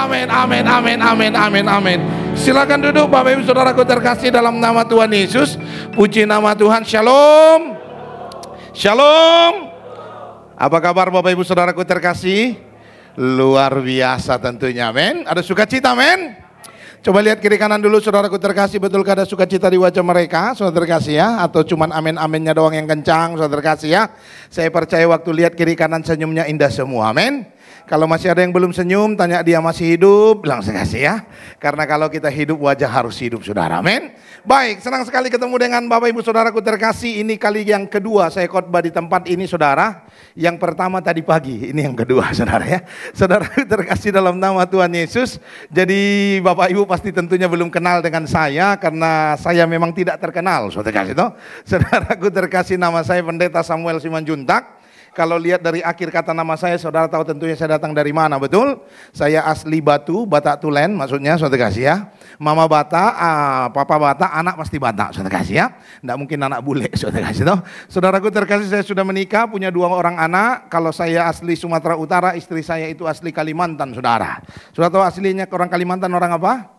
amin, amin, amin, amin, amin, amin. Silakan duduk Bapak Ibu Saudaraku terkasih dalam nama Tuhan Yesus. Puji nama Tuhan. Shalom. Shalom. Apa kabar Bapak Ibu Saudaraku terkasih? Luar biasa tentunya, amin. Ada sukacita, amin. Coba lihat kiri kanan dulu saudaraku terkasih, betulkah ada sukacita di wajah mereka, saudara terkasih ya? Atau cuman amin-aminnya doang yang kencang, saudara terkasih ya? Saya percaya waktu lihat kiri kanan senyumnya indah semua, amin. Kalau masih ada yang belum senyum, tanya dia masih hidup, bilang kasih ya. Karena kalau kita hidup, wajah harus hidup, saudara, amin. Baik, senang sekali ketemu dengan Bapak Ibu Saudaraku terkasih. Ini kali yang kedua saya khotbah di tempat ini, saudara. Yang pertama tadi pagi, ini yang kedua, saudara ya. Saudara terkasih dalam nama Tuhan Yesus. Jadi Bapak Ibu pasti tentunya belum kenal dengan saya, karena saya memang tidak terkenal, saudara terkasih. Saudaraku terkasih, nama saya Pendeta Samuel Simanjuntak. Kalau lihat dari akhir kata nama saya, saudara tahu tentunya saya datang dari mana, betul? Saya asli Batu, Batak Tulen, maksudnya saudara kasih ya. Mama Batak, papa Batak, anak pasti Batak, saudara kasih ya. Nggak mungkin anak bule, saudara kasih toh. Saudaraku terkasih, saya sudah menikah, punya 2 orang anak. Kalau saya asli Sumatera Utara, istri saya itu asli Kalimantan, saudara. Sudah tahu aslinya orang Kalimantan orang apa?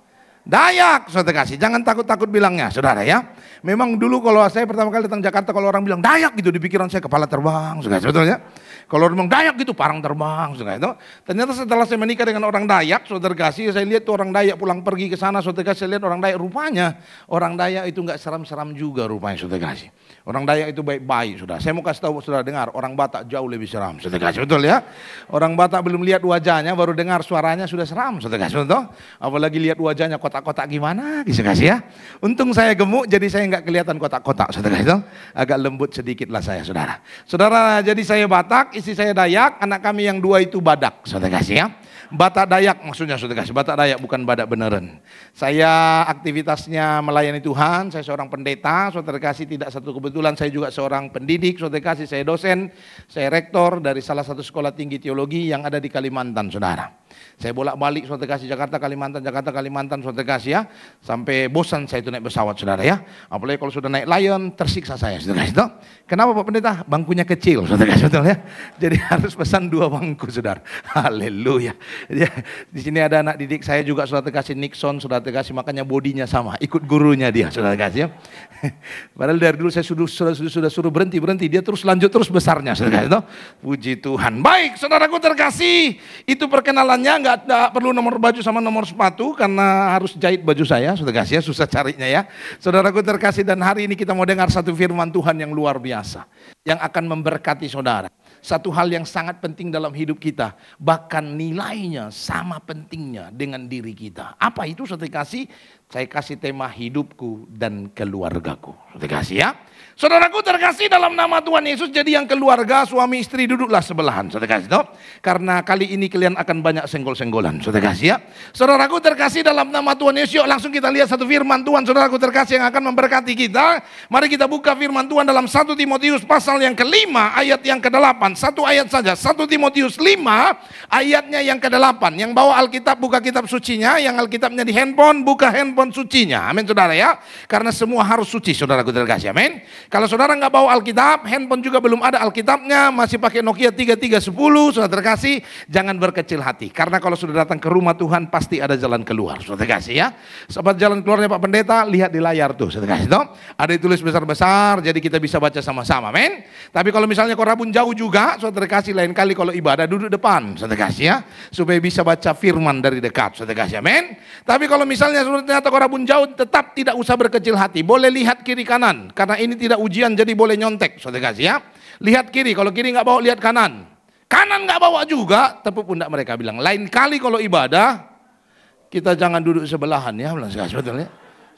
Dayak, saudara kasih. Jangan takut-takut bilangnya, saudara ya. Memang dulu kalau saya pertama kali datang Jakarta, kalau orang bilang Dayak gitu, di pikiran saya kepala terbang, saudara, sebetulnya. Kalau orang bilang Dayak gitu, parang terbang, saudara itu. Ternyata setelah saya menikah dengan orang Dayak, saudara kasih, saya lihat tuh orang Dayak pulang pergi ke sana, saudara kasih, saya lihat orang Dayak, rupanya orang Dayak itu nggak seram-seram juga rupanya, saudara kasih. Orang Dayak itu baik-baik, saudara. Saya mau kasih tahu saudara dengar, orang Batak jauh lebih seram, saudara kasih, betul ya. Orang Batak belum lihat wajahnya, baru dengar suaranya sudah seram, saudara kasih, betul. Apalagi lihat wajahnya kotak-kotak gimana, saudara kasih ya. Untung saya gemuk, jadi saya nggak kelihatan kotak-kotak, saudara kasih, agak lembut sedikit lah saya, saudara. Saudara, jadi saya Batak, istri saya Dayak, anak kami yang 2 itu Badak, saudara kasih ya. Batak Dayak maksudnya, saudara kasih, Batak Dayak bukan Badak beneran. Saya aktivitasnya melayani Tuhan, saya seorang pendeta, saudara kasih, tidak satu kebetulan saya juga seorang pendidik, saudara kasih, saya dosen, saya rektor dari salah satu sekolah tinggi teologi yang ada di Kalimantan, saudara. Saya bolak-balik saudara kasih, Jakarta Kalimantan, saudara kasih ya. Sampai bosan saya itu naik pesawat, saudara ya. Apalagi kalau sudah naik Lion, tersiksa saya, saudara kasih. Kenapa Pak Pendeta? Bangkunya kecil, saudara kasih, betul ya. Jadi harus pesan 2 bangku, saudara. Haleluya. Di sini ada anak didik saya juga, saudara kasih, Nixon, saudara kasih, makanya bodinya sama, ikut gurunya dia, saudara kasih ya. Padahal dari dulu saya sudah suruh berhenti, dia terus lanjut terus besarnya, saudara kasih. Puji Tuhan. Baik, saudaraku terkasih, itu perkenalannya. Nggak perlu nomor baju sama nomor sepatu, karena harus jahit baju saya, saudara kasih ya, susah carinya ya. Saudaraku terkasih, dan hari ini kita mau dengar satu firman Tuhan yang luar biasa, yang akan memberkati saudara. Satu hal yang sangat penting dalam hidup kita, bahkan nilainya sama pentingnya dengan diri kita. Apa itu, saudara kasih? Saya kasih tema hidupku dan keluargaku, saudara kasih ya. Saudaraku terkasih dalam nama Tuhan Yesus, jadi yang keluarga suami istri duduklah sebelahan, saudara kasih toh. Karena kali ini kalian akan banyak senggol-senggolan, saudara kasih ya. Saudaraku terkasih dalam nama Tuhan Yesus, yuk langsung kita lihat satu firman Tuhan, saudaraku terkasih, yang akan memberkati kita. Mari kita buka firman Tuhan dalam 1 Timotius pasal yang ke-5 ayat yang ke-8. Satu ayat saja, 1 Timotius 5 ayatnya yang ke-8. Yang bawa Alkitab buka kitab sucinya, yang Alkitabnya di handphone buka handphone sucinya. Amin saudara ya. Karena semua harus suci, saudaraku terkasih, amin. Kalau saudara nggak bawa Alkitab, handphone juga belum ada Alkitabnya, masih pakai Nokia 3310, saudara terkasih, jangan berkecil hati. Karena kalau sudah datang ke rumah Tuhan, pasti ada jalan keluar, saudara terkasih ya. Sobat, jalan keluarnya Pak Pendeta, lihat di layar tuh, saudara terkasih. Ada ditulis besar-besar, jadi kita bisa baca sama-sama, amin. Tapi kalau misalnya kau rabun jauh juga, saudara terkasih, lain kali kalau ibadah duduk depan, saudara terkasih ya, supaya bisa baca firman dari dekat, saudara terkasih, amin. Tapi kalau misalnya ternyata kau rabun jauh, tetap tidak usah berkecil hati, boleh lihat kiri kanan, karena ini tidak ujian, jadi boleh nyontek, saudara kasih ya. Lihat kiri, kalau kiri nggak bawa lihat kanan. Kanan nggak bawa juga, tepuk pundak mereka, bilang lain kali kalau ibadah kita jangan duduk sebelahan ya, betul ya.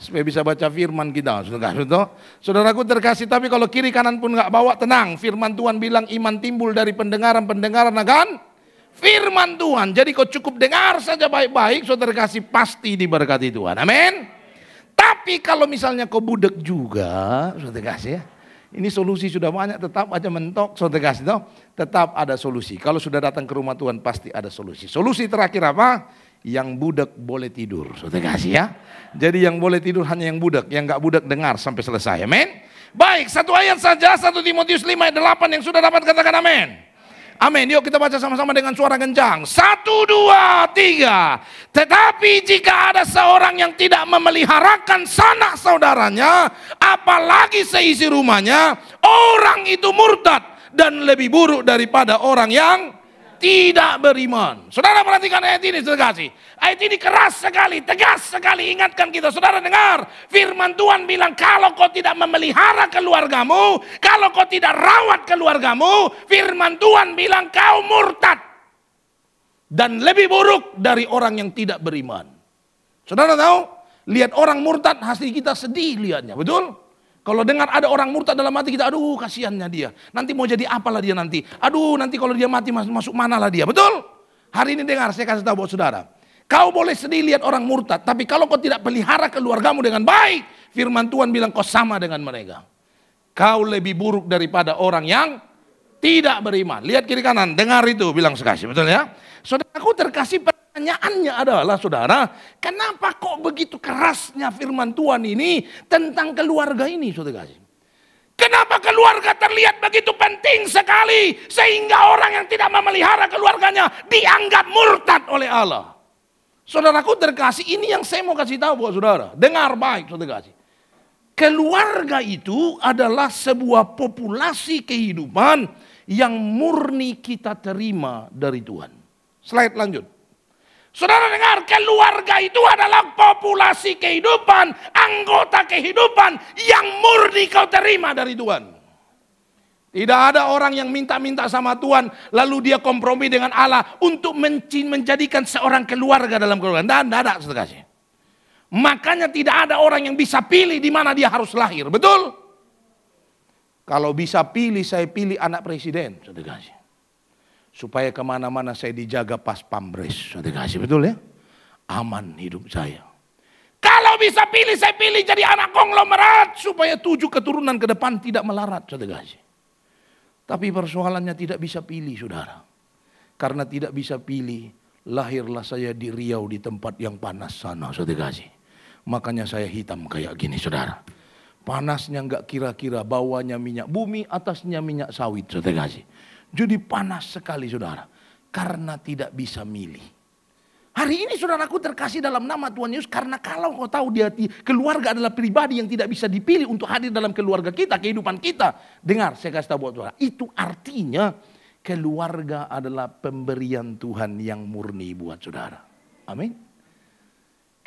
Supaya bisa baca firman kita, saudaraku terkasih. Tapi kalau kiri kanan pun nggak bawa, tenang. Firman Tuhan bilang iman timbul dari pendengaran akan firman Tuhan. Jadi kau cukup dengar saja baik-baik, saudara kasih, pasti diberkati Tuhan, amin. Tapi kalau misalnya kau budek juga, saudara kasih ya, ini solusi sudah banyak, tetap aja mentok, saudara kasih toh, tetap ada solusi. Kalau sudah datang ke rumah Tuhan pasti ada solusi. Solusi terakhir apa? Yang budek boleh tidur, saudara kasih ya. Jadi yang boleh tidur hanya yang budek, yang nggak budek dengar sampai selesai, amin. Baik, satu ayat saja, 1 Timotius 5 ayat 8, yang sudah dapat katakan amin. Amin. Yuk kita baca sama-sama dengan suara kencang. 1, 2, 3. Tetapi jika ada seorang yang tidak memeliharakan sanak saudaranya, apalagi seisi rumahnya, orang itu murtad dan lebih buruk daripada orang yang tidak beriman. Saudara perhatikan ayat ini, saudara kasih. Ayat ini keras sekali, tegas sekali ingatkan kita. Saudara dengar, firman Tuhan bilang kalau kau tidak memelihara keluargamu, kalau kau tidak rawat keluargamu, firman Tuhan bilang kau murtad. Dan lebih buruk dari orang yang tidak beriman. Saudara tahu, lihat orang murtad hati kita sedih lihatnya, betul? Kalau dengar ada orang murtad dalam hati kita, aduh kasihannya dia. Nanti mau jadi apalah dia nanti. Aduh nanti kalau dia mati masuk manalah dia. Betul? Hari ini dengar saya kasih tahu buat saudara. Kau boleh sedih lihat orang murtad. Tapi kalau kau tidak pelihara keluargamu dengan baik. Firman Tuhan bilang kau sama dengan mereka. Kau lebih buruk daripada orang yang tidak beriman. Lihat kiri kanan. Dengar itu bilang sekasih. Betul ya? Saudaraku terkasih pertanyaannya adalah saudara, kenapa kok begitu kerasnya firman Tuhan ini tentang keluarga ini saudara kasih? Kenapa keluarga terlihat begitu penting sekali sehingga orang yang tidak memelihara keluarganya dianggap murtad oleh Allah? Saudaraku terkasih, ini yang saya mau kasih tahu buat saudara. Dengar baik saudara kasih. Keluarga itu adalah sebuah populasi kehidupan yang murni kita terima dari Tuhan. Slide lanjut. Saudara dengar, keluarga itu adalah populasi kehidupan, anggota kehidupan yang murni kau terima dari Tuhan. Tidak ada orang yang minta-minta sama Tuhan, lalu dia kompromi dengan Allah untuk menjadikan seorang keluarga dalam keluarga. Tidak ada, saudara kasih. Makanya tidak ada orang yang bisa pilih di mana dia harus lahir, betul? Kalau bisa pilih, saya pilih anak presiden, saudara kasih. Supaya kemana-mana saya dijaga pas pamres. Saudara kasih, betul ya? Aman hidup saya. Kalau bisa pilih, saya pilih jadi anak konglomerat. Supaya 7 keturunan ke depan tidak melarat. Saudara kasih. Tapi persoalannya tidak bisa pilih saudara. Karena tidak bisa pilih, lahirlah saya di Riau di tempat yang panas sana. Saudara kasih. Makanya saya hitam kayak gini saudara. Panasnya enggak kira-kira, bawahnya minyak bumi, atasnya minyak sawit. Saudara kasih. Jadi panas sekali saudara. Karena tidak bisa milih. Hari ini saudaraku terkasih dalam nama Tuhan Yesus. Karena kalau kau tahu dia keluarga adalah pribadi yang tidak bisa dipilih untuk hadir dalam keluarga kita, kehidupan kita. Dengar saya kasih tahu buat saudara. Itu artinya keluarga adalah pemberian Tuhan yang murni buat saudara. Amin.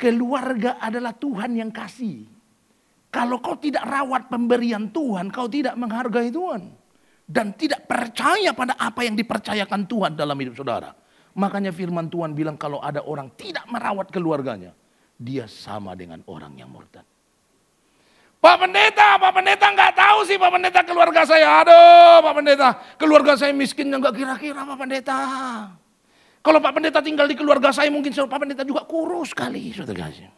Keluarga adalah Tuhan yang kasih. Kalau kau tidak rawat pemberian Tuhan, kau tidak menghargai Tuhan. Dan tidak percaya pada apa yang dipercayakan Tuhan dalam hidup saudara. Makanya firman Tuhan bilang kalau ada orang tidak merawat keluarganya, dia sama dengan orang yang murtad. Pak Pendeta nggak tahu sih Pak Pendeta keluarga saya. Aduh Pak Pendeta, keluarga saya miskinnya nggak kira-kira Pak Pendeta. Kalau Pak Pendeta tinggal di keluarga saya mungkin Pak Pendeta juga kurus kali. Saudara kasih.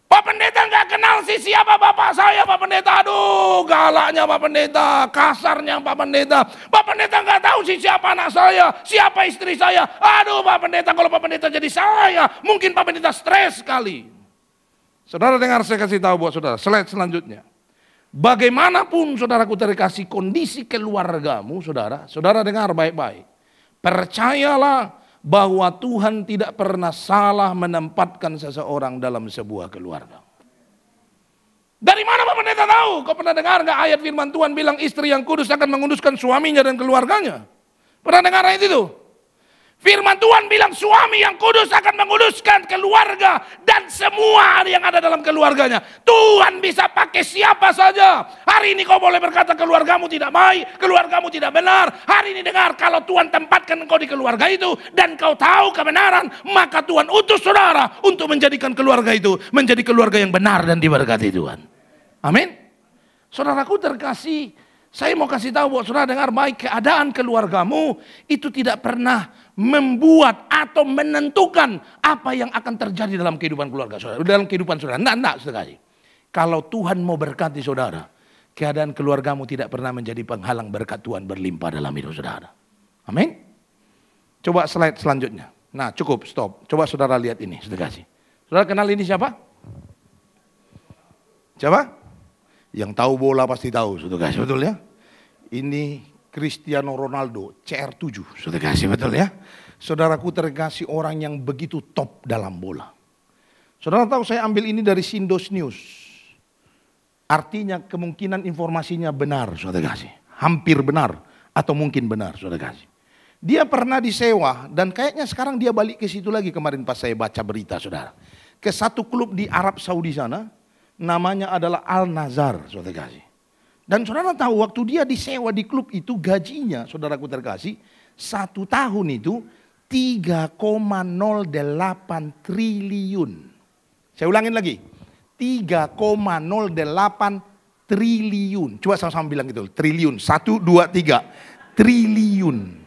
Pak Pendeta nggak kenal sih siapa bapak saya Pak Pendeta. Aduh galaknya Pak Pendeta, kasarnya Pak Pendeta. Pak Pendeta nggak tahu sih siapa anak saya, siapa istri saya. Aduh Pak Pendeta, kalau Pak Pendeta jadi saya, mungkin Pak Pendeta stres sekali. Saudara dengar saya kasih tahu buat saudara, slide selanjutnya. Bagaimanapun saudaraku terkasih kondisi keluargamu saudara, saudara dengar baik-baik. Percayalah bahwa Tuhan tidak pernah salah menempatkan seseorang dalam sebuah keluarga. Dari mana Pak Pendeta tahu? Kau pernah dengar nggak ayat firman Tuhan bilang istri yang kudus akan menguduskan suaminya dan keluarganya? Pernah dengar ayat itu? Firman Tuhan bilang suami yang kudus akan menguduskan keluarga dan semua yang ada dalam keluarganya. Tuhan bisa pakai siapa saja. Hari ini kau boleh berkata keluargamu tidak baik, keluargamu tidak benar. Hari ini dengar, kalau Tuhan tempatkan engkau di keluarga itu dan kau tahu kebenaran, maka Tuhan utus saudara untuk menjadikan keluarga itu menjadi keluarga yang benar dan diberkati Tuhan. Amin. Saudaraku terkasih, saya mau kasih tahu buat saudara dengar baik, keadaan keluargamu itu tidak pernah membuat atau menentukan apa yang akan terjadi dalam kehidupan keluarga saudara, dalam kehidupan saudara. Enggak, saudara. Kalau Tuhan mau berkati saudara, keadaan keluargamu tidak pernah menjadi penghalang berkat Tuhan berlimpah dalam hidup saudara. Amin. Coba slide selanjutnya. Nah, cukup, stop. Coba saudara lihat ini, saudara kasih. Saudara kenal ini siapa? Siapa? Yang tahu bola pasti tahu, saudara kasih, betul ya? Ini Cristiano Ronaldo, CR7, saudara kasih, betul ya? Saudaraku terkasih, orang yang begitu top dalam bola. Saudara tahu saya ambil ini dari Sindos News. Artinya kemungkinan informasinya benar, saudara kasih. Hampir benar atau mungkin benar, saudara kasih. Dia pernah disewa dan kayaknya sekarang dia balik ke situ lagi kemarin pas saya baca berita, saudara. Ke satu klub di Arab Saudi sana, namanya adalah Al Nazar, saudara kasih. Dan saudara tahu waktu dia disewa di klub itu gajinya, saudaraku terkasih, 1 tahun itu 3,08 triliun. Saya ulangin lagi, 3,08 triliun. Coba sama-sama bilang gitu, triliun. 1, 2, 3, triliun.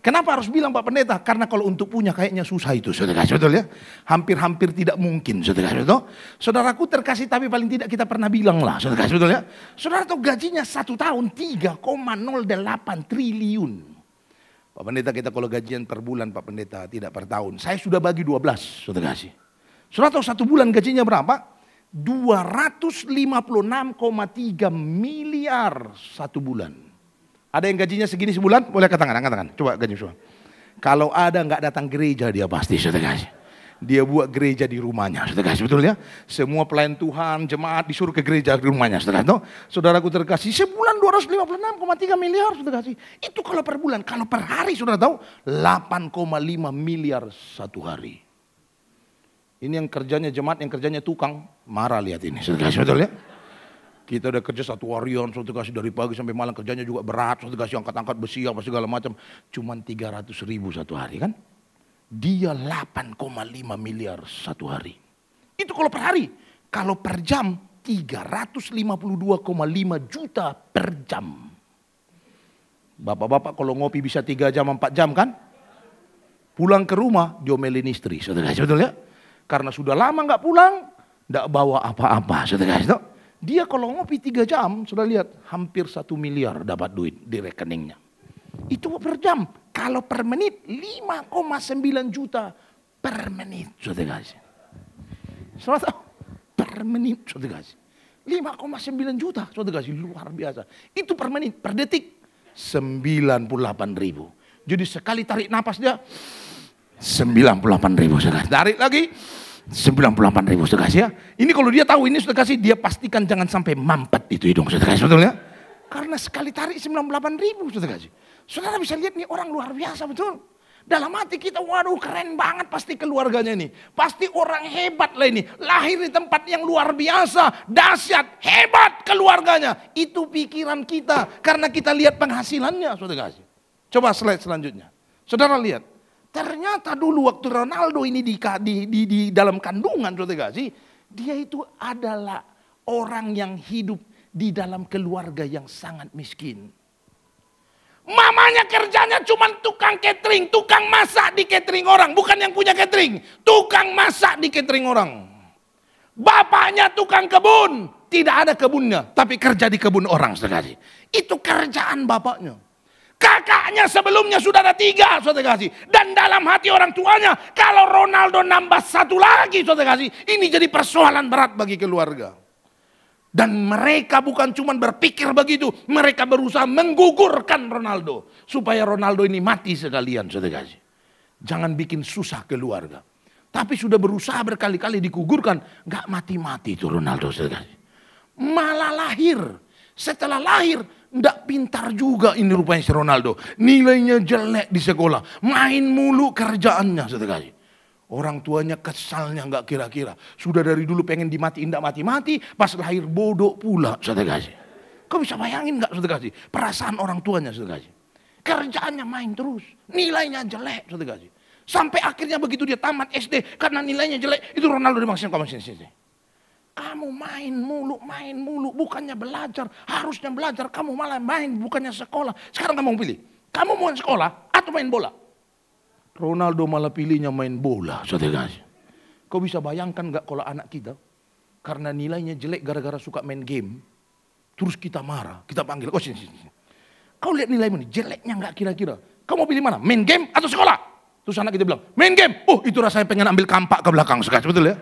Kenapa harus bilang Pak Pendeta? Karena kalau untuk punya kayaknya susah itu, saudara. Betul ya? Hampir-hampir tidak mungkin, saudara. Betul? Saudaraku terkasih, tapi paling tidak kita pernah bilang lah, saudara. Betul ya? Saudara tahu gajinya 1 tahun 3,08 triliun. Pak Pendeta, kita kalau gajian per bulan, Pak Pendeta, tidak per tahun. Saya sudah bagi 12, saudara kasih. Saudara tahu 1 bulan gajinya berapa? 256,3 miliar 1 bulan. Ada yang gajinya segini sebulan? Boleh angkat tangan. Coba gaji semua. Kalau ada nggak datang gereja dia pasti, saudara kasih. Dia buat gereja di rumahnya, saudara kasih, betul ya? Semua pelayan Tuhan, jemaat disuruh ke gereja di rumahnya, saudara. No? Saudaraku terkasih, sebulan 256,3 miliar, saudara kasih. Itu kalau per bulan, kalau per hari, saudara tahu, 8,5 miliar 1 hari. Ini yang kerjanya jemaat, yang kerjanya tukang, marah lihat ini, saudara kasih, betul ya? Kita udah kerja 1 harian, saudara kasih, dari pagi sampai malam, kerjanya juga berat, saudara kasih, angkat-angkat besi apa segala macam. Cuman 300.000 1 hari kan. Dia 8,5 miliar 1 hari. Itu kalau per hari. Kalau per jam 352,5 juta per jam. Bapak-bapak kalau ngopi bisa 3 jam 4 jam kan. Pulang ke rumah diomelin istri, saudara kasih, betul ya? Karena sudah lama nggak pulang, nggak bawa apa-apa, saudara kasih. Dia kalau ngopi 3 jam, sudah lihat hampir 1 miliar dapat duit di rekeningnya. Itu per jam. Kalau per menit 5,9 juta per menit, saudara kasih. Saudara tahu? Per menit, saudara kasih. 5,9 juta, saudara kasih, luar biasa. Itu per menit, per detik 98.000. Jadi sekali tarik napas dia 98.000, saudara. Tarik lagi 98.000, saudara kasih ya. Ini kalau dia tahu ini, saudara kasih, dia pastikan jangan sampai mampet itu hidung, saudara kasih, betul ya. Karena sekali tarik 98.000, saudara kasih. Saudara bisa lihat nih orang luar biasa, betul. Dalam hati kita, waduh keren banget pasti keluarganya ini. Pasti orang hebat lah ini. Lahir di tempat yang luar biasa, dahsyat, hebat keluarganya. Itu pikiran kita karena kita lihat penghasilannya, saudara kasih. Coba slide selanjutnya. Saudara lihat. Ternyata dulu waktu Ronaldo ini di dalam kandungan, saudara kasih, dia itu adalah orang yang hidup di dalam keluarga yang sangat miskin. Mamanya kerjanya cuma tukang catering, tukang masak di catering orang, bukan yang punya catering, tukang masak di catering orang. Bapaknya tukang kebun, tidak ada kebunnya, tapi kerja di kebun orang, saudara kasih. Itu kerjaan bapaknya. Kakaknya sebelumnya sudah ada 3, saudara kasih. Dan dalam hati orang tuanya, kalau Ronaldo nambah 1 lagi, saudara kasih, ini jadi persoalan berat bagi keluarga. Dan mereka bukan cuma berpikir begitu, mereka berusaha menggugurkan Ronaldo. Supaya Ronaldo ini mati sekalian, saudara kasih. Jangan bikin susah keluarga. Tapi sudah berusaha berkali-kali digugurkan, gak mati-mati itu Ronaldo, saudara kasih. Malah lahir. Setelah lahir, ndak pintar juga ini rupanya si Ronaldo. Nilainya jelek di sekolah. Main mulu kerjaannya, saudara kasih. Orang tuanya kesalnya nggak kira-kira. Sudah dari dulu pengen dimatiin, ndak mati-mati. Pas lahir bodoh pula, saudara kasih. Kau bisa bayangin nggak, saudara kasih? Perasaan orang tuanya, saudara kasih. Kerjaannya main terus. Nilainya jelek, saudara kasih. Sampai akhirnya begitu dia tamat SD. Karena nilainya jelek, itu Ronaldo dimaksudkan kamu sini. Kamu main mulu, bukannya belajar, harusnya belajar, kamu malah main, bukannya sekolah. Sekarang kamu pilih, kamu mau sekolah atau main bola? Ronaldo malah pilihnya main bola, saudara kasih. Kau bisa bayangkan gak kalau anak kita, karena nilainya jelek gara-gara suka main game, terus kita marah, kita panggil, oh sini. Kau lihat nilaimu nih, jeleknya gak kira-kira. Kamu pilih mana, main game atau sekolah? Terus anak kita bilang, main game, oh itu rasanya pengen ambil kampak ke belakang, saudara, betul ya?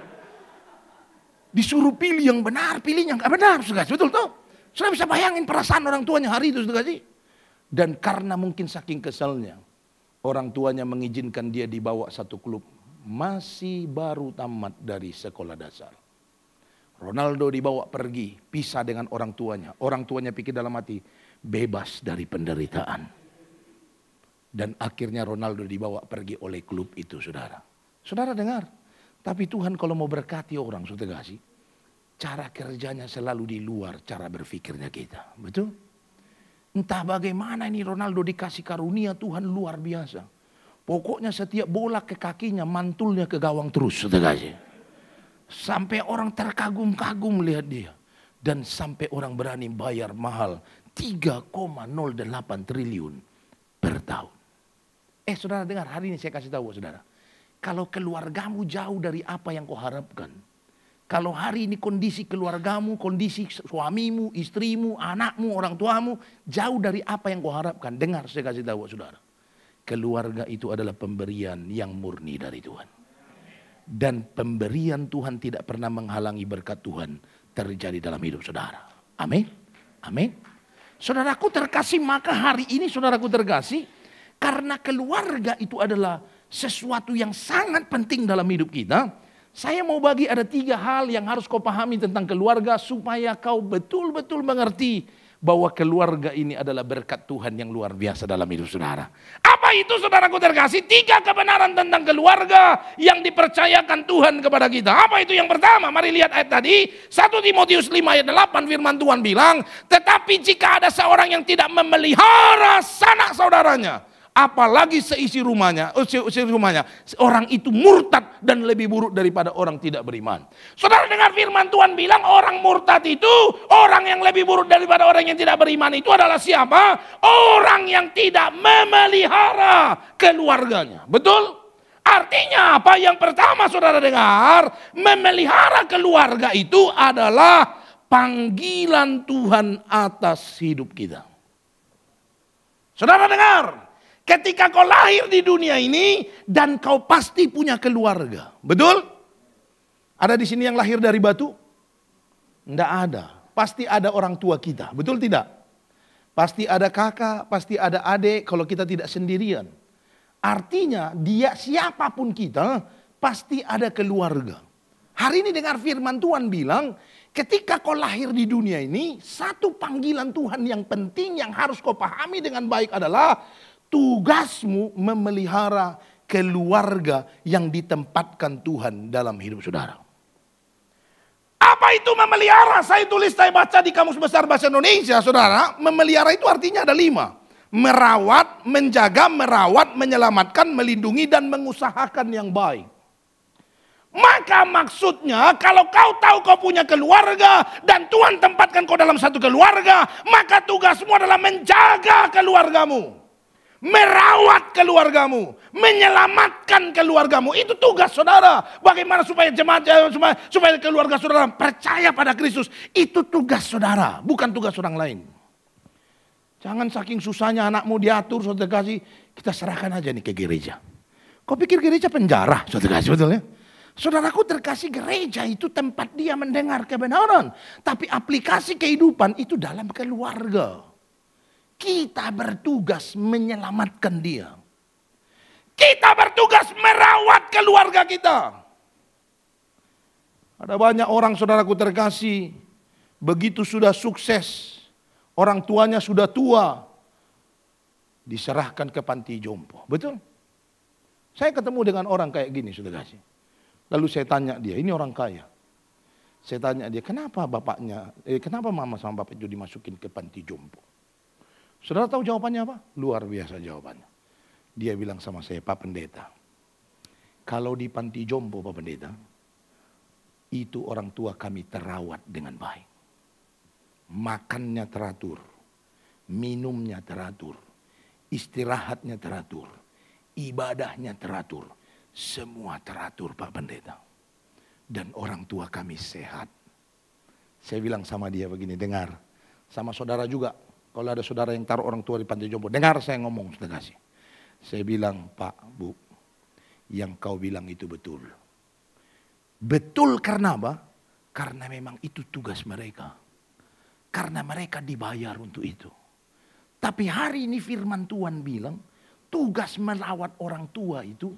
Disuruh pilih yang benar, pilih yang gak benar, saudara, betul tuh. Sudah bisa bayangin perasaan orang tuanya hari itu, saudara kasih. Dan karena mungkin saking keselnya, orang tuanya mengizinkan dia dibawa satu klub. Masih baru tamat dari sekolah dasar. Ronaldo dibawa pergi, pisah dengan orang tuanya. Orang tuanya pikir dalam hati, bebas dari penderitaan. Dan akhirnya Ronaldo dibawa pergi oleh klub itu, saudara. Saudara dengar, tapi Tuhan kalau mau berkati orang, saudara kasih, cara kerjanya selalu di luar cara berpikirnya kita. Betul? Entah bagaimana ini Ronaldo dikasih karunia Tuhan luar biasa. Pokoknya setiap bola ke kakinya, mantulnya ke gawang terus, saudara kasih. Sampai orang terkagum-kagum lihat dia. Dan sampai orang berani bayar mahal 3,08 triliun per tahun. Saudara dengar, hari ini saya kasih tahu saudara. Kalau keluargamu jauh dari apa yang kau harapkan. Kalau hari ini kondisi keluargamu, kondisi suamimu, istrimu, anakmu, orang tuamu jauh dari apa yang kau harapkan. Dengar, saya kasih tahu saudara. Keluarga itu adalah pemberian yang murni dari Tuhan. Dan pemberian Tuhan tidak pernah menghalangi berkat Tuhan terjadi dalam hidup saudara. Amin. Amin. Saudaraku terkasih, maka hari ini saudaraku terkasih, karena keluarga itu adalah sesuatu yang sangat penting dalam hidup kita. Saya mau bagi ada 3 hal yang harus kau pahami tentang keluarga supaya kau betul-betul mengerti bahwa keluarga ini adalah berkat Tuhan yang luar biasa dalam hidup saudara. Apa itu saudaraku terkasih? 3 kebenaran tentang keluarga yang dipercayakan Tuhan kepada kita. Apa itu yang pertama? Mari lihat ayat tadi. 1 Timotius 5 ayat 8 firman Tuhan bilang, tetapi jika ada seorang yang tidak memelihara sanak saudaranya, apalagi seisi rumahnya, orang itu murtad dan lebih buruk daripada orang tidak beriman. Saudara dengar firman Tuhan bilang orang murtad itu, orang yang lebih buruk daripada orang yang tidak beriman itu adalah siapa? Orang yang tidak memelihara keluarganya. Betul? Artinya apa? Yang pertama saudara dengar, memelihara keluarga itu adalah panggilan Tuhan atas hidup kita. Saudara dengar, ketika kau lahir di dunia ini dan kau pasti punya keluarga. Betul? Ada di sini yang lahir dari batu? Enggak ada. Pasti ada orang tua kita. Betul tidak? Pasti ada kakak, pasti ada adik kalau kita tidak sendirian. Artinya dia siapapun kita pasti ada keluarga. Hari ini dengar firman Tuhan bilang, ketika kau lahir di dunia ini, satu panggilan Tuhan yang penting yang harus kau pahami dengan baik adalah tugasmu memelihara keluarga yang ditempatkan Tuhan dalam hidup saudara. Apa itu memelihara? Saya tulis, saya baca di Kamus Besar Bahasa Indonesia, saudara. Memelihara itu artinya ada 5. Merawat, menjaga, merawat, menyelamatkan, melindungi, dan mengusahakan yang baik. Maka maksudnya kalau kau tahu kau punya keluarga dan Tuhan tempatkan kau dalam satu keluarga, maka tugasmu adalah menjaga keluargamu. Merawat keluargamu, menyelamatkan keluargamu, itu tugas saudara. Bagaimana supaya jemaat, supaya keluarga saudara percaya pada Kristus, itu tugas saudara, bukan tugas orang lain. Jangan saking susahnya anakmu diatur, saudara kasih, kita serahkan aja nih ke gereja. Kau pikir gereja penjara, saudara kasih, betul ya? Saudaraku terkasih, gereja itu tempat dia mendengar kebenaran, tapi aplikasi kehidupan itu dalam keluarga. Kita bertugas menyelamatkan dia. Kita bertugas merawat keluarga kita. Ada banyak orang saudaraku terkasih, begitu sudah sukses, orang tuanya sudah tua, diserahkan ke panti jompo. Betul? Saya ketemu dengan orang kayak gini, saudara kasih. Lalu saya tanya dia, ini orang kaya. Saya tanya dia, kenapa kenapa mama sama bapak itu dimasukin ke panti jompo? Saudara tahu jawabannya apa? Luar biasa jawabannya. Dia bilang sama saya, Pak Pendeta, kalau di panti jompo Pak Pendeta, itu orang tua kami terawat dengan baik. Makannya teratur, minumnya teratur, istirahatnya teratur, ibadahnya teratur. Semua teratur Pak Pendeta. Dan orang tua kami sehat. Saya bilang sama dia begini, dengar, sama saudara juga. Kalau ada saudara yang taruh orang tua di panti jompo, dengar saya ngomong, sudah kasih. Saya bilang, Pak, Bu, yang kau bilang itu betul. Betul karena apa? Karena memang itu tugas mereka. Karena mereka dibayar untuk itu. Tapi hari ini firman Tuhan bilang, tugas melawat orang tua itu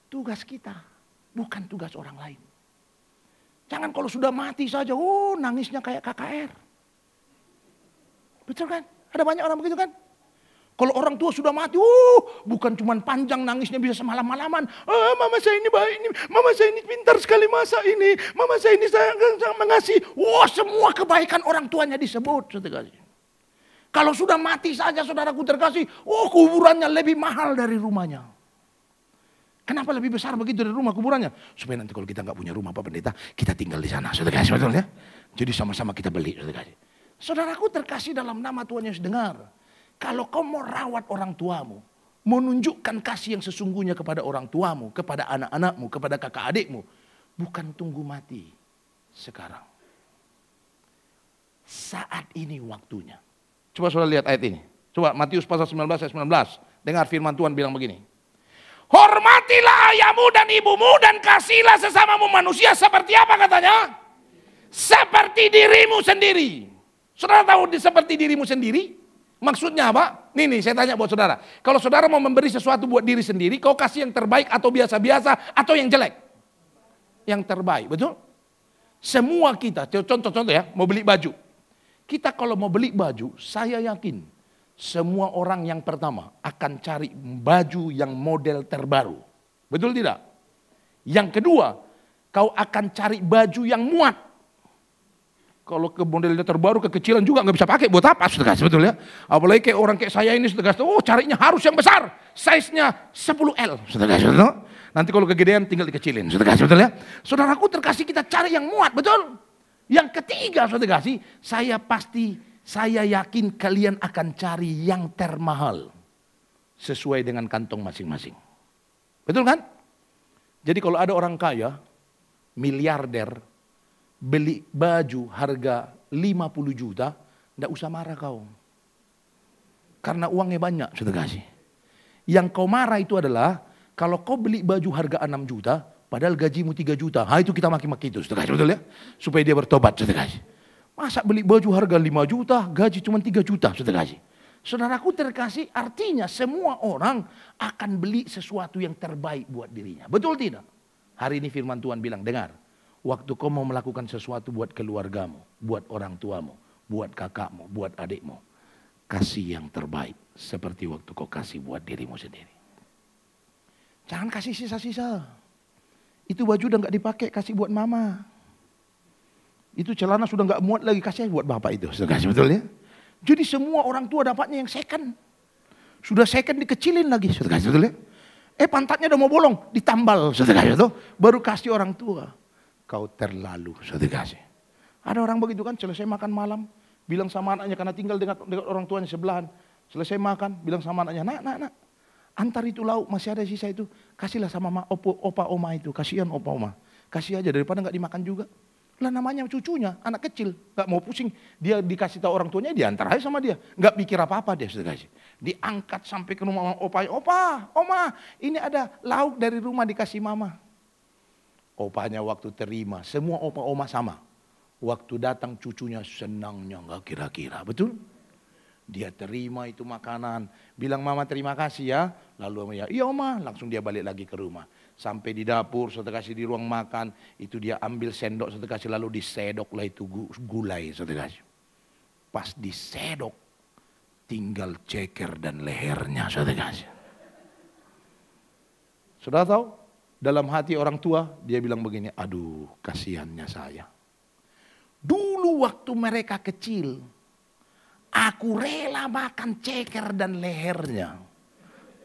tugas kita, bukan tugas orang lain. Jangan kalau sudah mati saja, nangisnya kayak KKR. Betul kan? Ada banyak orang begitu kan? Kalau orang tua sudah mati, bukan cuma panjang nangisnya bisa semalam-malaman. Mama saya ini baik ini, mama saya ini pintar sekali masak ini, mama saya ini sangat mengasihi. Semua kebaikan orang tuanya disebut. Kalau sudah mati saja saudaraku terkasih, kuburannya lebih mahal dari rumahnya. Kenapa lebih besar begitu dari rumah kuburannya? Supaya nanti kalau kita nggak punya rumah Pak Pendeta, kita tinggal di sana. Saudara kasih, betul ya? Jadi sama-sama kita beli. Saudaraku terkasih dalam nama Tuhan Yesus, dengar. Kalau kau mau rawat orang tuamu, menunjukkan kasih yang sesungguhnya kepada orang tuamu, kepada anak-anakmu, kepada kakak adikmu, bukan tunggu mati sekarang. Saat ini waktunya. Coba saudara lihat ayat ini. Coba Matius pasal 19 ayat 19. Dengar firman Tuhan bilang begini. Hormatilah ayahmu dan ibumu dan kasihlah sesamamu manusia seperti apa katanya? Seperti dirimu sendiri. Saudara tahu seperti dirimu sendiri? Maksudnya apa? Nih saya tanya buat saudara. Kalau saudara mau memberi sesuatu buat diri sendiri, kau kasih yang terbaik atau biasa-biasa atau yang jelek? Yang terbaik, betul? Semua kita, contoh ya, mau beli baju. Kita kalau mau beli baju, saya yakin semua orang yang pertama akan cari baju yang model terbaru. Betul tidak? Yang kedua, kau akan cari baju yang muat. Kalau ke modelnya terbaru, kekecilan juga nggak bisa pakai, buat apa? Betul ya? Apalagi kayak orang kayak saya ini, carinya harus yang besar. Size-nya 10L. Nanti kalau kegedean tinggal dikecilin. Betul ya? Saudaraku terkasih, kita cari yang muat, betul? Yang ketiga, saudara kasih, saya yakin kalian akan cari yang termahal. Sesuai dengan kantong masing-masing. Betul kan? Jadi kalau ada orang kaya, miliarder, beli baju harga 50 juta, enggak usah marah kau. Karena uangnya banyak, saudara kasih. Yang kau marah itu adalah, kalau kau beli baju harga 6 juta, padahal gajimu 3 juta. Itu kita maki-maki itu, saudara kasih, betul ya? Supaya dia bertobat, saudara kasih. Masa beli baju harga 5 juta, gaji cuma 3 juta, saudara kasih. Saudaraku terkasih, artinya semua orang akan beli sesuatu yang terbaik buat dirinya. Betul tidak? Hari ini firman Tuhan bilang, dengar. Waktu kau mau melakukan sesuatu buat keluargamu, buat orang tuamu, buat kakakmu, buat adikmu, kasih yang terbaik. Seperti waktu kau kasih buat dirimu sendiri. Jangan kasih sisa-sisa. Itu baju udah gak dipakai, kasih buat mama. Itu celana sudah gak muat lagi, kasih buat bapak itu. Betul ya? Jadi semua orang tua dapatnya yang second. Sudah second dikecilin lagi. Betul ya? Pantatnya udah mau bolong, ditambal. Baru kasih orang tua. Kau terlalu, saudara kasih. Ada orang begitu kan, selesai makan malam, bilang sama anaknya, karena tinggal dengan orang tuanya sebelahan. Selesai makan, bilang sama anaknya, nak, antar itu lauk, masih ada sisa itu, kasihlah sama opa oma itu, kasihan opa oma. Kasih aja daripada nggak dimakan juga. Lah namanya cucunya, anak kecil, nggak mau pusing. Dia dikasih tahu orang tuanya, diantar aja sama dia. Nggak pikir apa-apa dia, saudara kasih. Diangkat sampai ke rumah opa, oma, ini ada lauk dari rumah dikasih mama. Opanya waktu terima, semua opa-oma sama. Waktu datang cucunya senangnya nggak kira-kira, betul? Dia terima itu makanan, bilang mama terima kasih ya. Lalu oma ya, iya oma, langsung dia balik lagi ke rumah. Sampai di dapur, saudara kasih di ruang makan, itu dia ambil sendok, saudara kasih lalu disedoklah itu gulai, saudara kasih. Pas disedok, tinggal ceker dan lehernya, saudara kasih. Saudara tahu? Dalam hati orang tua, dia bilang begini, aduh kasihannya saya. Dulu waktu mereka kecil, aku rela makan ceker dan lehernya.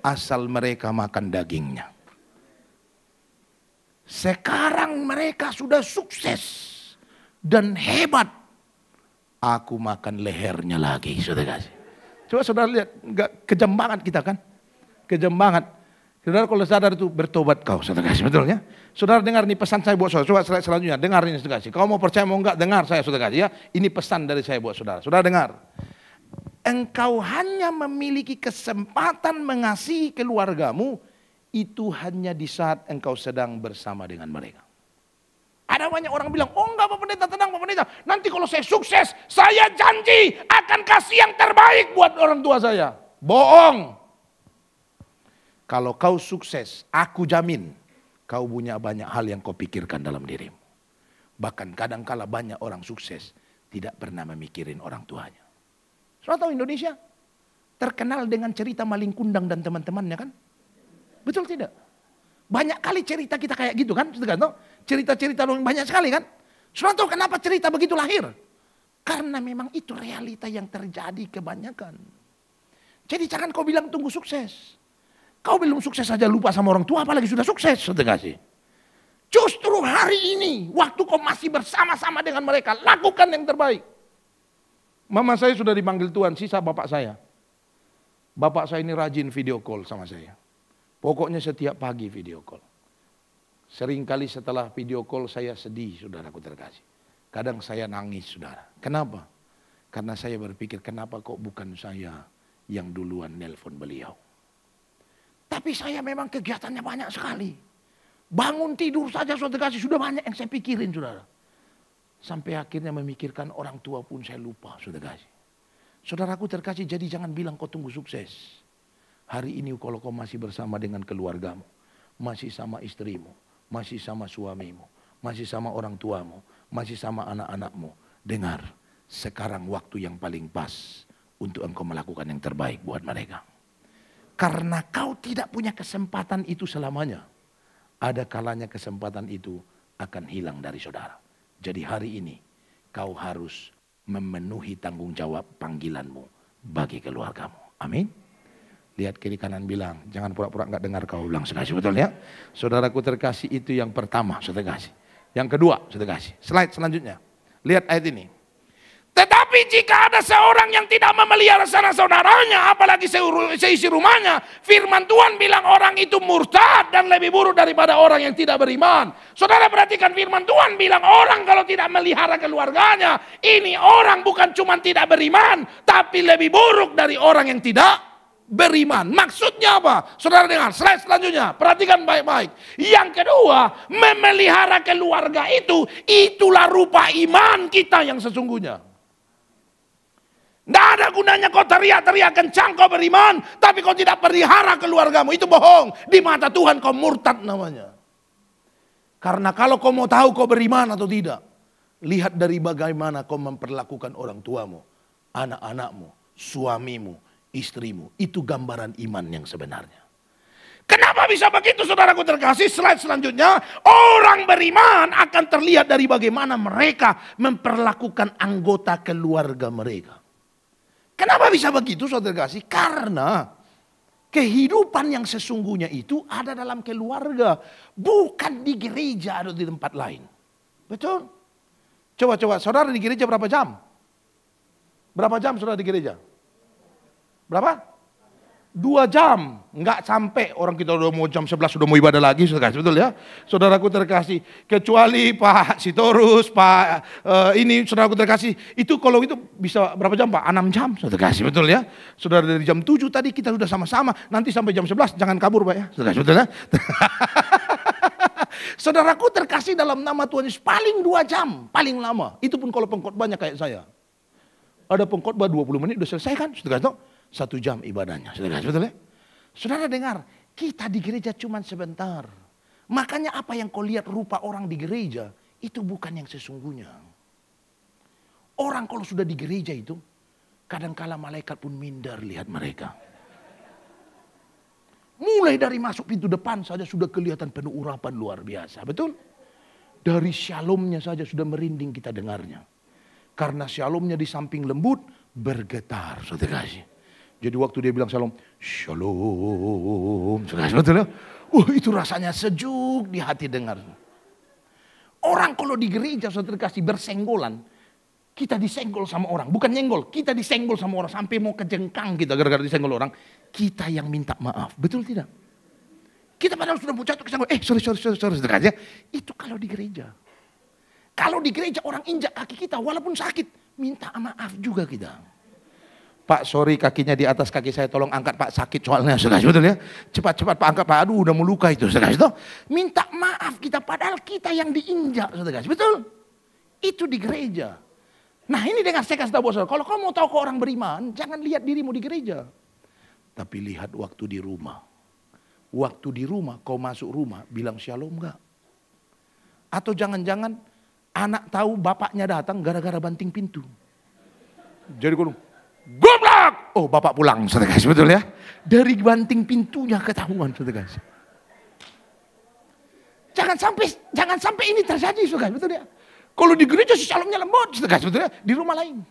Asal mereka makan dagingnya. Sekarang mereka sudah sukses dan hebat. Aku makan lehernya lagi, saudara kasih. Coba saudara lihat, nggak kejam banget kita kan? Kejam banget. Saudara kalau sadar itu bertobat kau, saudara kasih, betul ya? Saudara dengar nih pesan saya buat saudara. Coba selanjutnya dengar ini, saudara kasih. Kau mau percaya mau enggak, dengar saya, saudara kasih ya. Ini pesan dari saya buat saudara. Saudara dengar. Engkau hanya memiliki kesempatan mengasihi keluargamu, itu hanya di saat engkau sedang bersama dengan mereka. Ada banyak orang bilang, oh enggak Pak Pendeta, tenang Pak Pendeta. Nanti kalau saya sukses, saya janji akan kasih yang terbaik buat orang tua saya. Bohong. Kalau kau sukses, aku jamin kau punya banyak hal yang kau pikirkan dalam dirimu. Bahkan kadangkala banyak orang sukses tidak pernah memikirin orang tuanya. Saudara tahu Indonesia terkenal dengan cerita maling kundang dan teman-temannya kan? Betul tidak? Banyak kali cerita kita kayak gitu kan? Cerita-cerita banyak sekali kan? Saudara tahu kenapa cerita begitu lahir? Karena memang itu realita yang terjadi kebanyakan. Jadi jangan kau bilang tunggu sukses. Kau belum sukses saja lupa sama orang tua, apalagi sudah sukses. Justru hari ini, waktu kau masih bersama-sama dengan mereka, lakukan yang terbaik. Mama saya sudah dipanggil Tuhan, sisa bapak saya. Bapak saya ini rajin video call sama saya. Pokoknya setiap pagi video call. Seringkali setelah video call saya sedih, saudaraku terkasih. Kadang saya nangis, saudara. Kenapa? Karena saya berpikir, kenapa kok bukan saya yang duluan nelpon beliau. Tapi saya memang kegiatannya banyak sekali. Bangun tidur saja, saudara terkasih, sudah banyak yang saya pikirin, saudara. Sampai akhirnya memikirkan orang tua pun saya lupa, saudara terkasih. Saudaraku terkasih, jadi jangan bilang kau tunggu sukses. Hari ini kalau kau masih bersama dengan keluargamu, masih sama istrimu, masih sama suamimu, masih sama orang tuamu, masih sama anak-anakmu. Dengar, sekarang waktu yang paling pas untuk engkau melakukan yang terbaik buat mereka. Karena kau tidak punya kesempatan itu selamanya. Ada kalanya kesempatan itu akan hilang dari saudara. Jadi hari ini kau harus memenuhi tanggung jawab panggilanmu bagi keluargamu. Amin. Lihat kiri kanan bilang, jangan pura-pura enggak dengar kau bilang sekasih, betul ya. Saudaraku terkasih, itu yang pertama, saudara kasih. Yang kedua, saudara kasih. Slide selanjutnya. Lihat ayat ini. Tetapi jika ada seorang yang tidak memelihara sanak saudaranya, apalagi seisi rumahnya, firman Tuhan bilang orang itu murtad dan lebih buruk daripada orang yang tidak beriman. Saudara perhatikan, firman Tuhan bilang orang kalau tidak melihara keluarganya, ini orang bukan cuma tidak beriman, tapi lebih buruk dari orang yang tidak beriman. Maksudnya apa? Saudara dengar, slide selanjutnya. Perhatikan baik-baik. Yang kedua, memelihara keluarga itulah rupa iman kita yang sesungguhnya. Tidak ada gunanya kau teriak-teriak kencang kau beriman, tapi kau tidak pelihara keluargamu. Itu bohong. Di mata Tuhan kau murtad namanya. Karena kalau kau mau tahu kau beriman atau tidak, lihat dari bagaimana kau memperlakukan orang tuamu, anak-anakmu, suamimu, istrimu. Itu gambaran iman yang sebenarnya. Kenapa bisa begitu, saudaraku terkasih? Slide selanjutnya. Orang beriman akan terlihat dari bagaimana mereka memperlakukan anggota keluarga mereka. Kenapa bisa begitu, saudara terkasih? Karena kehidupan yang sesungguhnya itu ada dalam keluarga. Bukan di gereja atau di tempat lain. Betul? Coba, saudara di gereja berapa jam? Berapa jam saudara di gereja? Berapa? 2 jam, nggak sampai orang kita udah mau jam 11 sudah mau ibadah lagi, saudara, betul ya? Saudaraku terkasih, kecuali Pak Sitorus, Pak ini saudaraku terkasih, itu kalau itu bisa berapa jam Pak? 6 jam, saudara terkasih, betul ya? Saudara dari jam 7 tadi kita sudah sama-sama, nanti sampai jam 11 jangan kabur Pak ya, saudara, betul ya? Saudaraku terkasih, dalam nama Tuhan Yesus paling 2 jam, paling lama. Itu pun kalau pengkhotbahnya kayak saya. Ada pengkhotbah 20 menit udah selesai kan, saudara? 1 jam ibadahnya, saudara, betul ya? Saudara dengar, kita di gereja cuma sebentar. Makanya apa yang kau lihat rupa orang di gereja, itu bukan yang sesungguhnya. Orang kalau sudah di gereja itu, kadangkala malaikat pun minder lihat mereka. Mulai dari masuk pintu depan saja sudah kelihatan penuh urapan luar biasa, betul? Dari shalomnya saja sudah merinding kita dengarnya. Karena shalomnya di samping lembut, bergetar, saudara kasih. Jadi waktu dia bilang shalom, shalom, saudara, itu rasanya sejuk di hati dengar. Orang kalau di gereja saudara kasih bersenggolan, kita disenggol sama orang, bukan nyenggol, kita disenggol sama orang sampai mau kejengkang kita gara-gara disenggol orang, kita yang minta maaf, betul tidak? Kita padahal sudah mau jatuh kesenggol, sorry, saudara aja. Itu kalau di gereja. Kalau di gereja orang injak kaki kita walaupun sakit, minta maaf juga kita. Pak, sorry kakinya di atas kaki saya, tolong angkat Pak, sakit soalnya, saudara, betul ya? Cepat-cepat Pak, angkat Pak, aduh udah meluka itu, saudara. Minta maaf kita, padahal kita yang diinjak, saudara, betul? Itu di gereja. Nah ini dengan saya kasih tahu saudara, kalau kamu mau tahu kau orang beriman, jangan lihat dirimu di gereja. Tapi lihat waktu di rumah. Waktu di rumah, kau masuk rumah, bilang shalom enggak? Atau jangan-jangan anak tahu bapaknya datang gara-gara banting pintu. Jadi kau goblok! Oh bapak pulang, saudara kasih, betul ya? Dari banting pintunya ketahuan, saudara kasih. Jangan sampai ini terjadi, saudara, betul ya? Kalau di gereja shalomnya lembut, saudara kasih, betul ya? Di rumah lain.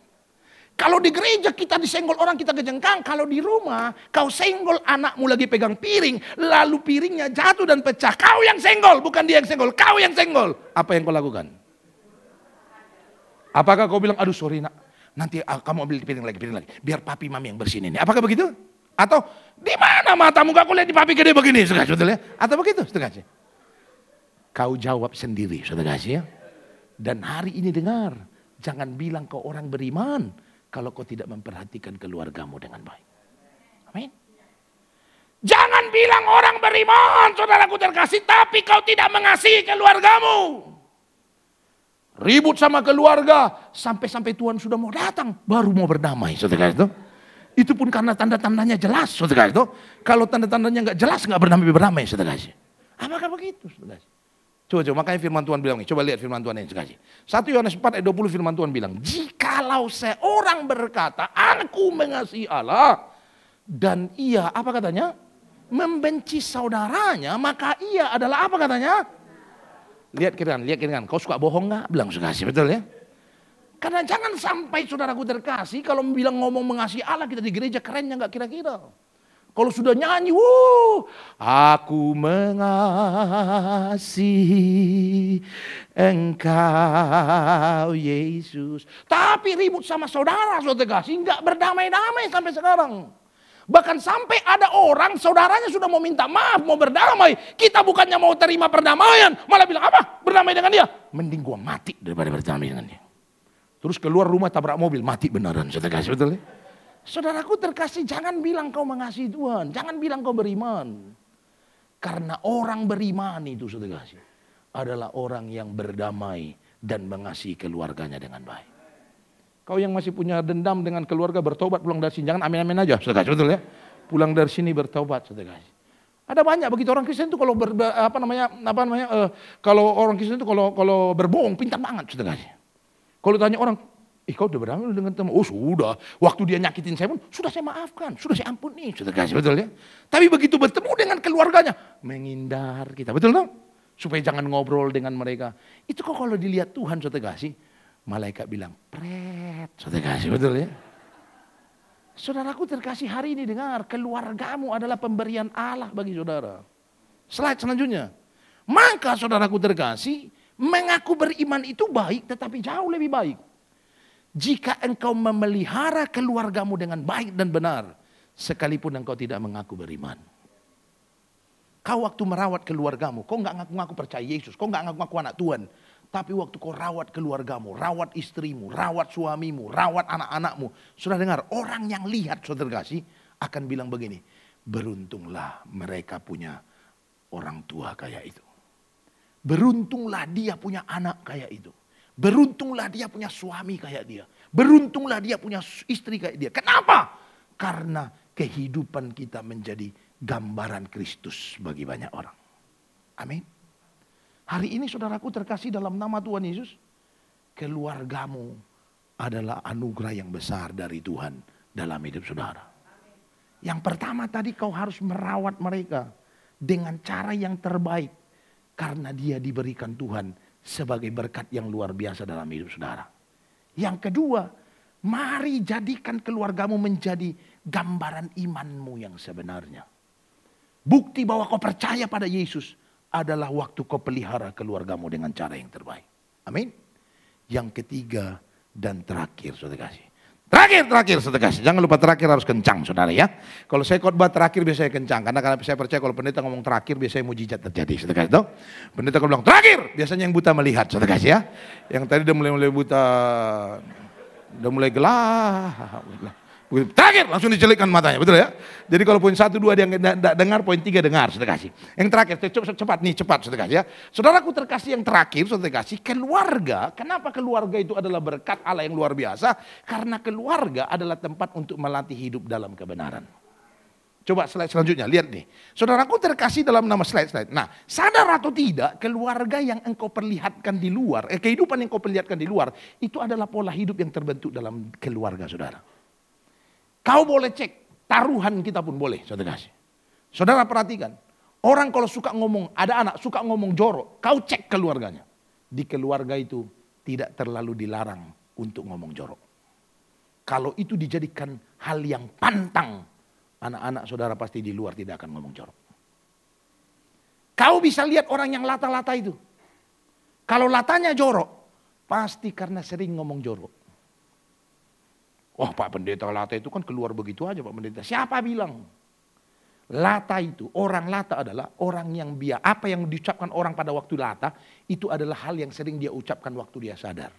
Kalau di gereja kita disenggol orang, kita kejengkang. Kalau di rumah kau senggol anakmu lagi pegang piring, lalu piringnya jatuh dan pecah. Kau yang senggol, bukan dia yang senggol. Kau yang senggol. Apa yang kau lakukan? Apakah kau bilang, aduh sorry nak, nanti kamu ambil piring lagi. Biar papi mami yang bersihin ini. Apakah begitu? Atau di mana matamu kau lihat di papi gede begini, saudara kasih, ya? Atau begitu, saudara kasih? Kau jawab sendiri, saudara kasih ya. Dan hari ini dengar, jangan bilang kau orang beriman kalau kau tidak memperhatikan keluargamu dengan baik. Amin. Jangan bilang orang beriman, saudaraku terkasih, tapi kau tidak mengasihi keluargamu. Ribut sama keluarga, sampai Tuhan sudah mau datang, baru mau berdamai, saudara itu. Itu pun karena tanda-tandanya jelas, saudara itu. Kalau tanda-tandanya nggak jelas, nggak berdamai, saudara. Apakah begitu, saudara? Coba, makanya firman Tuhan bilang nih, coba lihat firman Tuhan ini sekali. 1 Yohanes 4 ayat 20 firman Tuhan bilang, jikalau seorang berkata, aku mengasihi Allah, dan ia, apa katanya? Membenci saudaranya, maka ia adalah apa katanya? Lihat kirikan, kau suka bohong nggak? Bilang sekasih, betul ya? Karena jangan sampai saudaraku terkasih, kalau bilang ngomong mengasihi Allah, kita di gereja kerennya nggak kira-kira. Kalau sudah nyanyi, aku mengasihi Engkau Yesus. Tapi ribut sama saudara kasih, nggak berdamai-damai sampai sekarang. Bahkan sampai ada orang, saudaranya sudah mau minta maaf, mau berdamai. Kita bukannya mau terima perdamaian, malah bilang apa? Berdamai dengan dia. Mending gua mati daripada berdamai dengan dia. Terus keluar rumah tabrak mobil, mati beneran, saudara kasih, betul ya? Saudaraku terkasih, jangan bilang kau mengasihi Tuhan. Jangan bilang kau beriman. Karena orang beriman itu, saudara kasih, adalah orang yang berdamai dan mengasihi keluarganya dengan baik. Kau yang masih punya dendam dengan keluarga, bertobat, pulang dari sini. Jangan amin-amin aja, saudara kasih, betul ya? Pulang dari sini bertobat, saudara kasih. Ada banyak begitu orang Kristen itu kalau kalau orang Kristen itu kalau berbohong pintar banget, saudara kasih. Kalau tanya orang, kau udah berdamai dengan teman? Oh sudah, waktu dia nyakitin saya pun sudah saya maafkan, sudah saya ampuni, sudah kasih, betul ya. Tapi begitu bertemu dengan keluarganya, menghindar kita, betul dong? Supaya jangan ngobrol dengan mereka. Itu kok kalau dilihat Tuhan, sudah kasih, malaikat bilang, pret, sudah kasih, betul ya. Saudaraku terkasih, hari ini dengar, keluargamu adalah pemberian Allah bagi saudara. Slide selanjutnya. Maka saudaraku terkasih, mengaku beriman itu baik, tetapi jauh lebih baik jika engkau memelihara keluargamu dengan baik dan benar, sekalipun engkau tidak mengaku beriman. Kau waktu merawat keluargamu, kau nggak ngaku-ngaku percaya Yesus, kau nggak ngaku-ngaku anak Tuhan. Tapi waktu kau rawat keluargamu, rawat istrimu, rawat suamimu, rawat anak-anakmu. Sudah dengar, orang yang lihat saudara kasih akan bilang begini, beruntunglah mereka punya orang tua kayak itu. Beruntunglah dia punya anak kayak itu. Beruntunglah dia punya suami kayak dia. Beruntunglah dia punya istri kayak dia. Kenapa? Karena kehidupan kita menjadi gambaran Kristus bagi banyak orang. Amin. Hari ini saudaraku terkasih dalam nama Tuhan Yesus, keluargamu adalah anugerah yang besar dari Tuhan dalam hidup saudara. Yang pertama tadi kau harus merawat mereka dengan cara yang terbaik. Karena dia diberikan Tuhan sebagai berkat yang luar biasa dalam hidup saudara. Yang kedua, mari jadikan keluargamu menjadi gambaran imanmu yang sebenarnya. Bukti bahwa kau percaya pada Yesus adalah waktu kau pelihara keluargamu dengan cara yang terbaik. Amin. Yang ketiga dan terakhir, saudara kasih. Terakhir, saudara kasih. Jangan lupa terakhir harus kencang, saudara ya. Kalau saya khotbah terakhir biasanya kencang. Karena saya percaya kalau pendeta ngomong terakhir biasanya mujizat terjadi, saudara kasih. Tahu? Pendeta kalau bilang terakhir, biasanya yang buta melihat, saudara kasih ya. Yang tadi udah mulai buta, udah mulai gelap. Terakhir langsung dicelikkan matanya, betul ya? Jadi kalau poin 1, 2 dia nggak dengar, poin 3 dengar, saudara kasih. Yang terakhir, cepat saudara kasih ya. Saudaraku terkasih yang terakhir, saudara kasih, keluarga. Kenapa keluarga itu adalah berkat Allah yang luar biasa? Karena keluarga adalah tempat untuk melatih hidup dalam kebenaran. Coba slide selanjutnya, lihat nih. Saudaraku terkasih dalam nama slide. Nah, sadar atau tidak, keluarga yang engkau perlihatkan di luar, kehidupan yang engkau perlihatkan di luar, itu adalah pola hidup yang terbentuk dalam keluarga saudara. Kau boleh cek, taruhan kita pun boleh, saudara kasih. Saudara perhatikan, orang kalau suka ngomong, ada anak suka ngomong jorok, kau cek keluarganya. Di keluarga itu tidak terlalu dilarang untuk ngomong jorok. Kalau itu dijadikan hal yang pantang, anak-anak saudara pasti di luar tidak akan ngomong jorok. Kau bisa lihat orang yang lata-lata itu. Kalau latanya jorok, pasti karena sering ngomong jorok. Wah Pak Pendeta, lata itu kan keluar begitu aja Pak Pendeta. Siapa bilang? Lata itu, orang lata adalah orang yang apa yang diucapkan orang pada waktu lata, itu adalah hal yang sering dia ucapkan waktu dia sadar.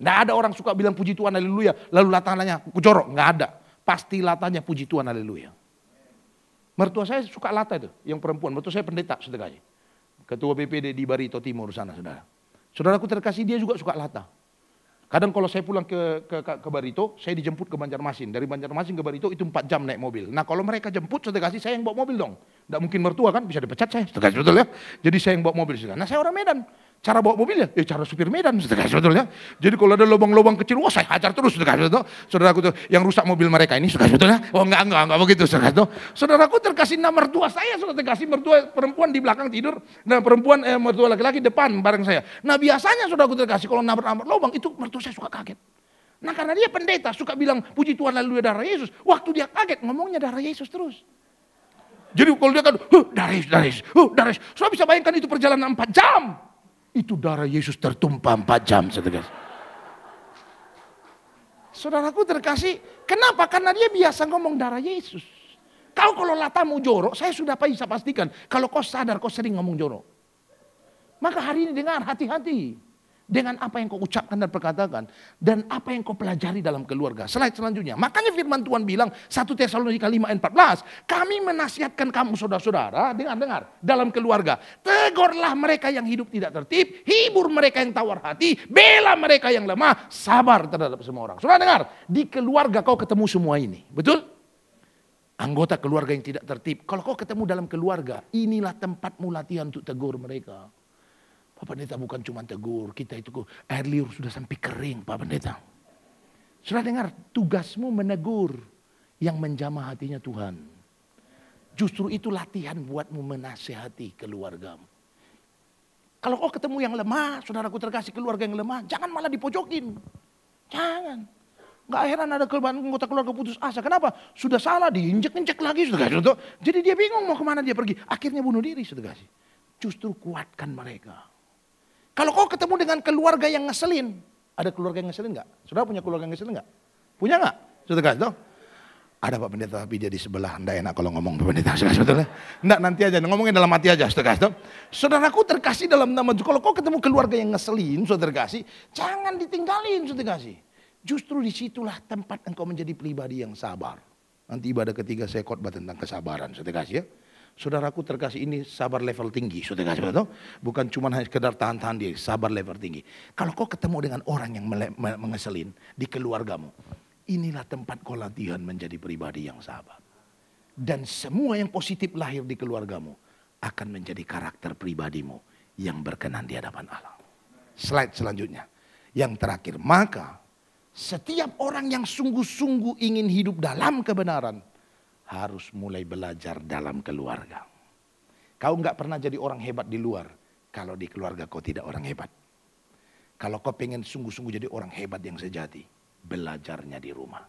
Nggak ada orang suka bilang puji Tuhan haleluya, lalu latanya jorok, nggak ada. Pasti latanya puji Tuhan haleluya. Mertua saya suka lata itu, yang perempuan. Mertua saya pendeta, saudara. Ketua BPD di Barito Timur sana, saudara. Saudaraku terkasih, dia juga suka lata. Kadang kalau saya pulang ke Barito, saya dijemput ke Banjarmasin. Dari Banjarmasin ke Barito itu 4 jam naik mobil. Nah kalau mereka jemput, saudara kasih, saya yang bawa mobil dong. Nggak mungkin mertua kan, bisa dipecat saya. Saudara kasih, betul ya. Jadi saya yang bawa mobil. Nah saya orang Medan. Cara bawa mobil ya, cara supir Medan, saudara kasih, betul ya. Jadi kalau ada lubang-lubang kecil, wah saya hajar terus, saudara kasih, betul. Saudaraku tuh yang rusak mobil mereka ini, saudara kasih, betul ya. Oh enggak begitu, saudara kasih. Saudaraku terkasih nama mertua saya, saudara kasih, mertua perempuan di belakang tidur, dan perempuan mertua laki-laki depan bareng saya. Nah biasanya saudaraku terkasih, kalau nabrak lubang itu mertua saya suka kaget. Nah karena dia pendeta, suka bilang puji Tuhan haleluya darah Yesus. Waktu dia kaget ngomongnya darah Yesus terus. Jadi kalau dia kan, darah Yesus. Saudara bisa bayangkan itu perjalanan 4 jam. Itu darah Yesus tertumpah 4 jam, saudara. Saudaraku terkasih, kenapa? Karena dia biasa ngomong darah Yesus. Kau kalau latamu jorok, saya sudah bisa pastikan. Kalau kau sadar kau sering ngomong jorok. Maka hari ini dengar, hati-hati. Dengan apa yang kau ucapkan dan perkatakan. Dan apa yang kau pelajari dalam keluarga. Slide selanjutnya. Makanya firman Tuhan bilang 1 Tesalonika 5 ayat 14. Kami menasihatkan kamu saudara-saudara. Dengar. Dalam keluarga. Tegurlah mereka yang hidup tidak tertib. Hibur mereka yang tawar hati. Bela mereka yang lemah. Sabar terhadap semua orang. Saudara dengar. Di keluarga kau ketemu semua ini. Betul? Anggota keluarga yang tidak tertib. Kalau kau ketemu dalam keluarga. Inilah tempatmu latihan untuk tegur mereka. Pak Pendeta bukan cuma tegur, kita itu air liur sudah sampai kering Pak Pendeta. Sudah dengar, tugasmu menegur yang menjamah hatinya Tuhan. Justru itu latihan buatmu menasehati keluargamu. Kalau kau ketemu yang lemah, saudaraku terkasih keluarga yang lemah, jangan malah dipojokin. Jangan. Gak heran ada anggota keluarga putus asa. Kenapa? Sudah salah, diinjek-injek lagi. Saudara. Jadi dia bingung mau kemana dia pergi. Akhirnya bunuh diri, saudara. Justru kuatkan mereka. Kalau kau ketemu dengan keluarga yang ngeselin, ada keluarga yang ngeselin gak? Saudara punya keluarga yang ngeselin gak? Punya gak? Saudara kasih. Ada Pak Pendeta tapi dia di sebelah, enggak enak kalau ngomong Pak Pendeta. Saudara, enggak nanti aja, ngomongin dalam hati aja. Saudara kasih. Saudaraku terkasih dalam nama Tuhan. Kalau kau ketemu keluarga yang ngeselin, saudara kasih, jangan ditinggalin, saudara kasih. Justru disitulah tempat engkau menjadi pribadi yang sabar. Nanti ibadah ketiga saya khotbah tentang kesabaran, saudara kasih ya. Saudaraku terkasih, ini sabar level tinggi, saudara kasih, betul? Bukan cuma hanya sekedar tahan-tahan dia, sabar level tinggi. Kalau kau ketemu dengan orang yang mengeselin di keluargamu, inilah tempat kau latihan menjadi pribadi yang sabar. Dan semua yang positif lahir di keluargamu akan menjadi karakter pribadimu yang berkenan di hadapan Allah. Slide selanjutnya, yang terakhir. Maka setiap orang yang sungguh-sungguh ingin hidup dalam kebenaran harus mulai belajar dalam keluarga. Kau enggak pernah jadi orang hebat di luar kalau di keluarga kau tidak orang hebat. Kalau kau pengen sungguh-sungguh jadi orang hebat yang sejati, belajarnya di rumah.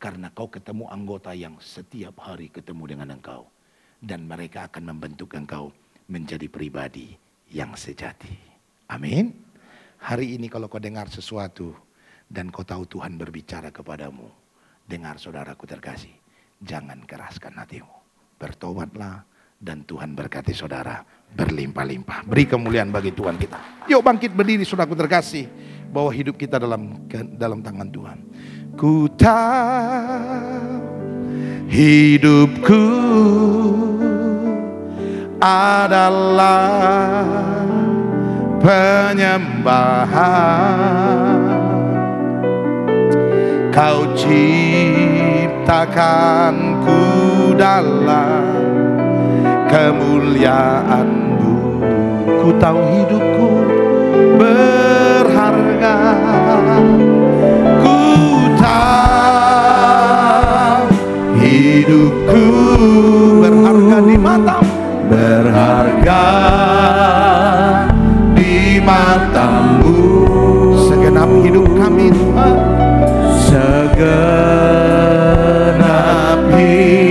Karena kau ketemu anggota yang setiap hari ketemu dengan engkau. Dan mereka akan membentuk engkau menjadi pribadi yang sejati. Amin. Hari ini kalau kau dengar sesuatu dan kau tahu Tuhan berbicara kepadamu, dengar saudaraku terkasih. Jangan keraskan hatimu. Bertobatlah dan Tuhan berkati saudara berlimpah-limpah. Beri kemuliaan bagi Tuhan kita. Yuk bangkit berdiri saudaraku terkasih. bahwa hidup kita dalam tangan Tuhan. Ku tahu hidupku adalah penyembahan. Kau ciptakanku dalam kemuliaan-Mu. Ku tahu hidupku berharga. Ku tahu hidupku berharga di mata-Mu. Berharga di mata-Mu. Segenap hidup kami Tuhan, segenap hidup